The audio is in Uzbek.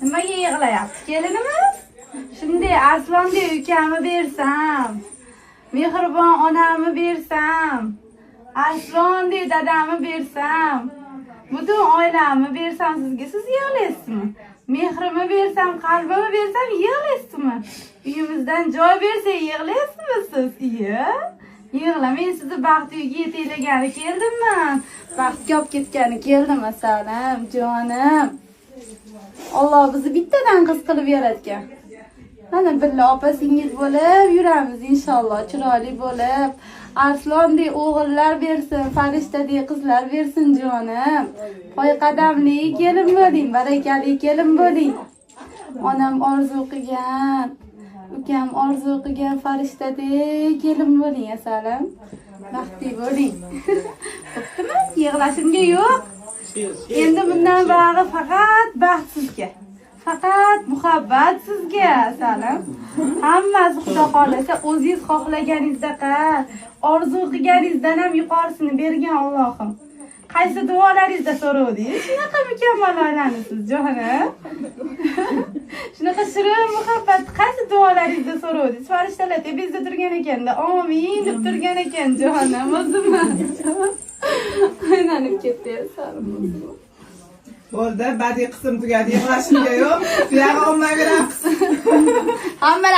Nimaga yig'layapti kelinimiz? Shunday Arslondek ukamni bersam, mehribon onamni bersam, Arslondek dadamni bersam, butun oilamni bersam sizga, siz yig'laysizmi? Mehrimni bersam, qalbimni bersam yig'laysizmi? Uyimizdan joy bersak yig'laysizmi siz? Iya. Yig'la, men sizni baxtli uyga yetaklagani keldimman. Baxtga olib ketgani keldim asalim, jonim. Alloh bizni bittadan qiz qilib yaratgan. Mana billa opa-singiz bo'lib yuramiz inshaalloh, chiroyli bo'lib. Arslondek o'g'illar bersin, farishtadek qizlar bersin jonim. Poy qadamli kelin bo'ling, barakali kelin bo'ling. Onam orzu qilgan, ukam orzu qilgan farishtadek kelin bo'ling asalim. Baxtli bo'ling. Bo'ptimi? Yig'lashimga yo'q. Endi bundan bari faqat baxt sizga. Faqat muhabbat sizga asalim. Hammasi Xudo xolasa o'zingiz xohlaganingizdaqa, orzu qilganingizdan ham yuqorisini bergan Allohim. Qaysi duolaringizda so'rovdingiz? Shunaqa mukammal oilanisiz, jonim. Shunaqa shirin muhabbat qaysi duolaringizda so'rovdingiz? Farishtalar tepangizda turgan ekanda, amin deb turgan ekan, jonim, o'zimmi? Aylanib ketdi, asalim. Bo'ldi, badiiy qism tugadi, yig'lashimga yo'q. Buyog'i ommaviy raqs. Hamma